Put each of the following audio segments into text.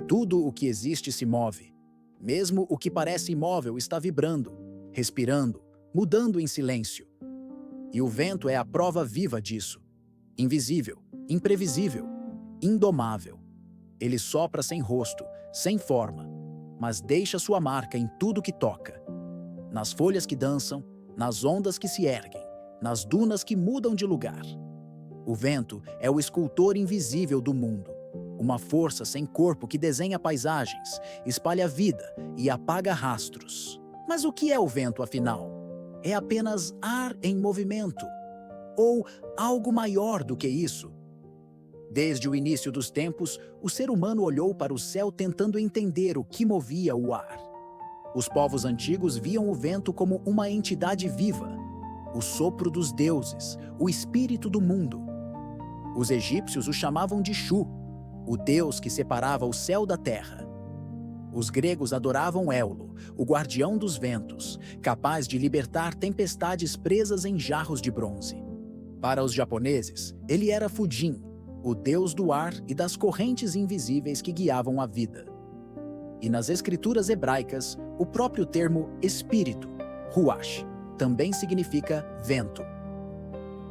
Tudo o que existe se move. Mesmo o que parece imóvel está vibrando, respirando, mudando em silêncio. E o vento é a prova viva disso. Invisível, imprevisível, indomável. Ele sopra sem rosto, sem forma, mas deixa sua marca em tudo que toca. Nas folhas que dançam, nas ondas que se erguem, nas dunas que mudam de lugar. O vento é o escultor invisível do mundo, uma força sem corpo que desenha paisagens, espalha vida e apaga rastros. Mas o que é o vento, afinal? É apenas ar em movimento? Ou algo maior do que isso? Desde o início dos tempos, o ser humano olhou para o céu tentando entender o que movia o ar. Os povos antigos viam o vento como uma entidade viva, o sopro dos deuses, o espírito do mundo. Os egípcios o chamavam de Shu, o deus que separava o céu da terra. Os gregos adoravam Éolo, o guardião dos ventos, capaz de libertar tempestades presas em jarros de bronze. Para os japoneses, ele era Fujin, o deus do ar e das correntes invisíveis que guiavam a vida. E nas escrituras hebraicas, o próprio termo espírito, ruach, também significa vento.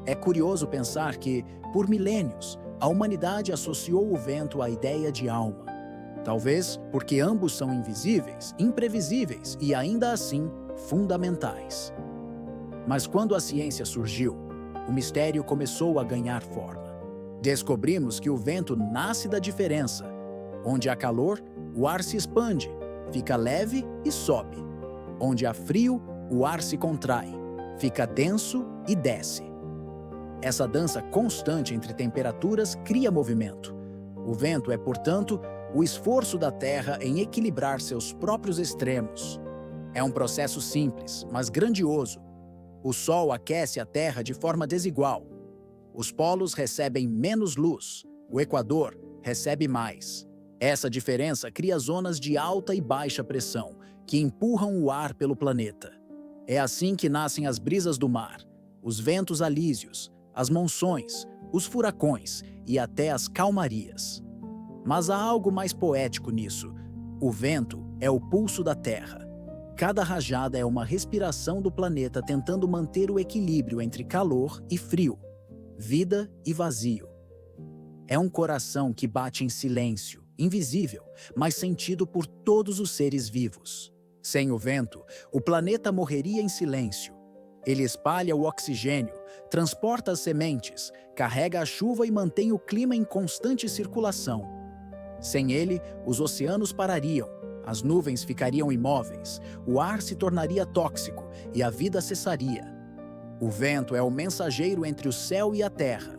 É curioso pensar que, por milênios, a humanidade associou o vento à ideia de alma. Talvez porque ambos são invisíveis, imprevisíveis e, ainda assim, fundamentais. Mas quando a ciência surgiu, o mistério começou a ganhar forma. Descobrimos que o vento nasce da diferença. Onde há calor, o ar se expande, fica leve e sobe. Onde há frio, o ar se contrai, fica denso e desce. Essa dança constante entre temperaturas cria movimento. O vento é, portanto, o esforço da Terra em equilibrar seus próprios extremos. É um processo simples, mas grandioso. O Sol aquece a Terra de forma desigual. Os polos recebem menos luz, o Equador recebe mais. Essa diferença cria zonas de alta e baixa pressão, que empurram o ar pelo planeta. É assim que nascem as brisas do mar, os ventos alísios, as monções, os furacões e até as calmarias. Mas há algo mais poético nisso. O vento é o pulso da Terra. Cada rajada é uma respiração do planeta tentando manter o equilíbrio entre calor e frio, vida e vazio. É um coração que bate em silêncio, invisível, mas sentido por todos os seres vivos. Sem o vento, o planeta morreria em silêncio. Ele espalha o oxigênio, transporta as sementes, carrega a chuva e mantém o clima em constante circulação. Sem ele, os oceanos parariam, as nuvens ficariam imóveis, o ar se tornaria tóxico e a vida cessaria. O vento é o mensageiro entre o céu e a terra.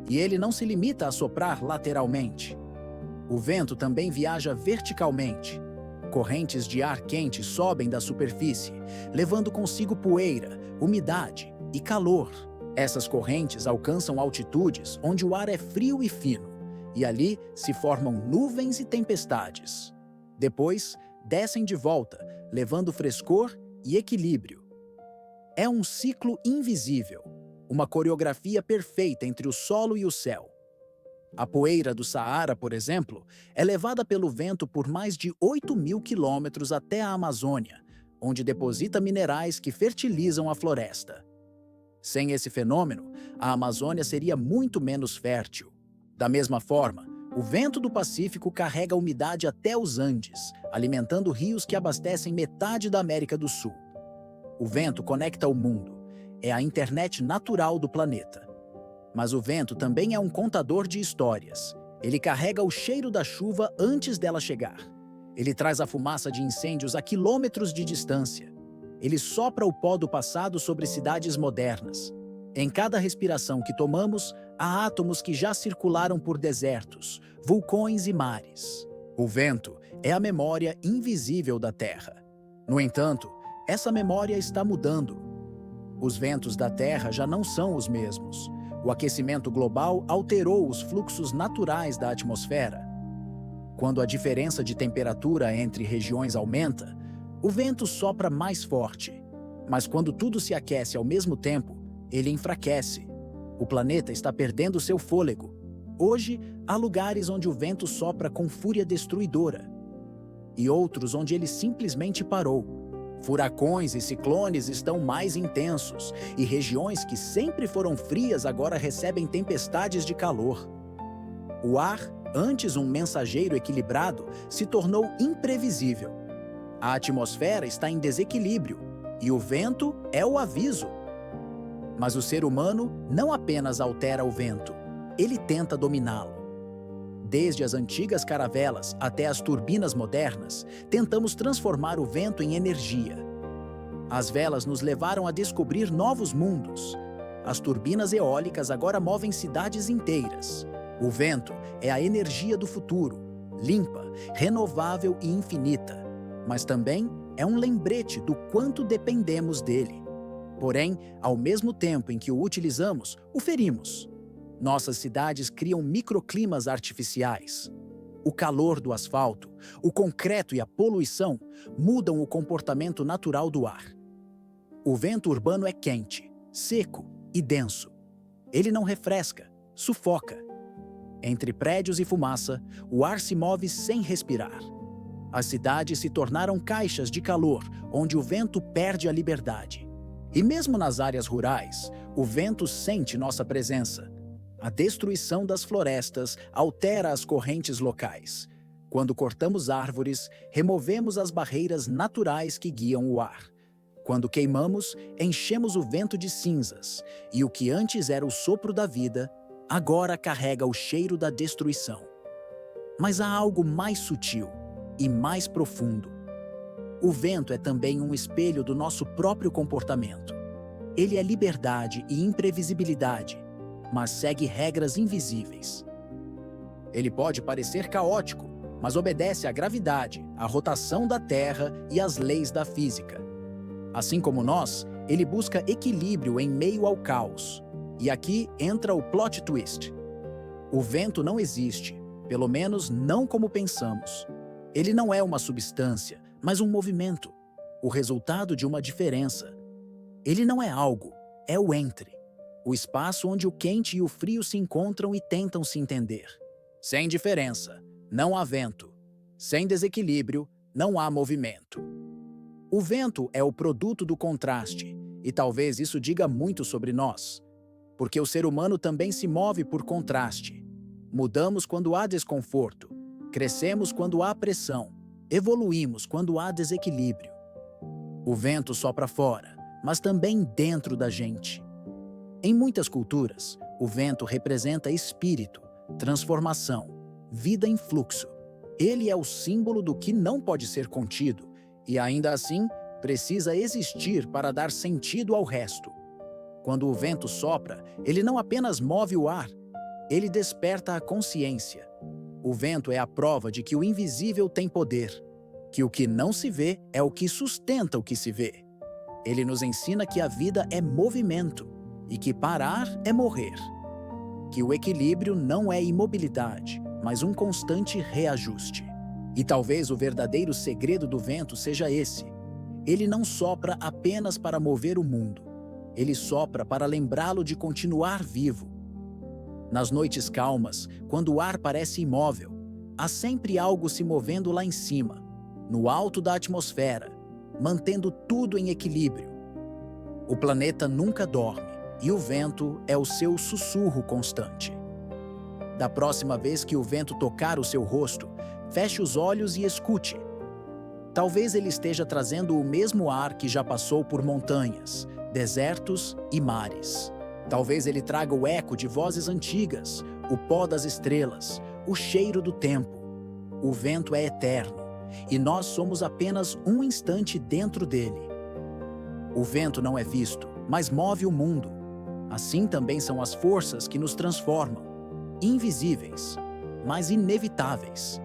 E ele não se limita a soprar lateralmente. O vento também viaja verticalmente. Correntes de ar quente sobem da superfície, levando consigo poeira, umidade e calor. Essas correntes alcançam altitudes onde o ar é frio e fino, e ali se formam nuvens e tempestades. Depois, descem de volta, levando frescor e equilíbrio. É um ciclo invisível, uma coreografia perfeita entre o solo e o céu. A poeira do Saara, por exemplo, é levada pelo vento por mais de 8.000 quilômetros até a Amazônia, onde deposita minerais que fertilizam a floresta. Sem esse fenômeno, a Amazônia seria muito menos fértil. Da mesma forma, o vento do Pacífico carrega a umidade até os Andes, alimentando rios que abastecem metade da América do Sul. O vento conecta o mundo. É a internet natural do planeta. Mas o vento também é um contador de histórias. Ele carrega o cheiro da chuva antes dela chegar. Ele traz a fumaça de incêndios a quilômetros de distância. Ele sopra o pó do passado sobre cidades modernas. Em cada respiração que tomamos, há átomos que já circularam por desertos, vulcões e mares. O vento é a memória invisível da Terra. No entanto, essa memória está mudando. Os ventos da Terra já não são os mesmos. O aquecimento global alterou os fluxos naturais da atmosfera. Quando a diferença de temperatura entre regiões aumenta, o vento sopra mais forte. Mas quando tudo se aquece ao mesmo tempo, ele enfraquece. O planeta está perdendo seu fôlego. Hoje, há lugares onde o vento sopra com fúria destruidora e outros onde ele simplesmente parou. Furacões e ciclones estão mais intensos e regiões que sempre foram frias agora recebem tempestades de calor. O ar, antes um mensageiro equilibrado, se tornou imprevisível. A atmosfera está em desequilíbrio e o vento é o aviso. Mas o ser humano não apenas altera o vento, ele tenta dominá-lo. Desde as antigas caravelas até as turbinas modernas, tentamos transformar o vento em energia. As velas nos levaram a descobrir novos mundos. As turbinas eólicas agora movem cidades inteiras. O vento é a energia do futuro, limpa, renovável e infinita, mas também é um lembrete do quanto dependemos dele. Porém, ao mesmo tempo em que o utilizamos, o ferimos. Nossas cidades criam microclimas artificiais. O calor do asfalto, o concreto e a poluição mudam o comportamento natural do ar. O vento urbano é quente, seco e denso. Ele não refresca, sufoca. Entre prédios e fumaça, o ar se move sem respirar. As cidades se tornaram caixas de calor, onde o vento perde a liberdade. E mesmo nas áreas rurais, o vento sente nossa presença. A destruição das florestas altera as correntes locais. Quando cortamos árvores, removemos as barreiras naturais que guiam o ar. Quando queimamos, enchemos o vento de cinzas, e o que antes era o sopro da vida, agora carrega o cheiro da destruição. Mas há algo mais sutil e mais profundo. O vento é também um espelho do nosso próprio comportamento. Ele é liberdade e imprevisibilidade, mas segue regras invisíveis. Ele pode parecer caótico, mas obedece à gravidade, à rotação da Terra e às leis da física. Assim como nós, ele busca equilíbrio em meio ao caos. E aqui entra o plot twist. O vento não existe, pelo menos não como pensamos. Ele não é uma substância, mas um movimento, o resultado de uma diferença. Ele não é algo, é o entre. O espaço onde o quente e o frio se encontram e tentam se entender. Sem diferença, não há vento. Sem desequilíbrio, não há movimento. O vento é o produto do contraste, e talvez isso diga muito sobre nós. Porque o ser humano também se move por contraste. Mudamos quando há desconforto, crescemos quando há pressão, evoluímos quando há desequilíbrio. O vento sopra fora, mas também dentro da gente. Em muitas culturas, o vento representa espírito, transformação, vida em fluxo. Ele é o símbolo do que não pode ser contido e, ainda assim, precisa existir para dar sentido ao resto. Quando o vento sopra, ele não apenas move o ar, ele desperta a consciência. O vento é a prova de que o invisível tem poder, que o que não se vê é o que sustenta o que se vê. Ele nos ensina que a vida é movimento e que parar é morrer. Que o equilíbrio não é imobilidade, mas um constante reajuste. E talvez o verdadeiro segredo do vento seja esse. Ele não sopra apenas para mover o mundo. Ele sopra para lembrá-lo de continuar vivo. Nas noites calmas, quando o ar parece imóvel, há sempre algo se movendo lá em cima, no alto da atmosfera, mantendo tudo em equilíbrio. O planeta nunca dorme, e o vento é o seu sussurro constante. Da próxima vez que o vento tocar o seu rosto, feche os olhos e escute. Talvez ele esteja trazendo o mesmo ar que já passou por montanhas, desertos e mares. Talvez ele traga o eco de vozes antigas, o pó das estrelas, o cheiro do tempo. O vento é eterno, e nós somos apenas um instante dentro dele. O vento não é visto, mas move o mundo. Assim também são as forças que nos transformam, invisíveis, mas inevitáveis.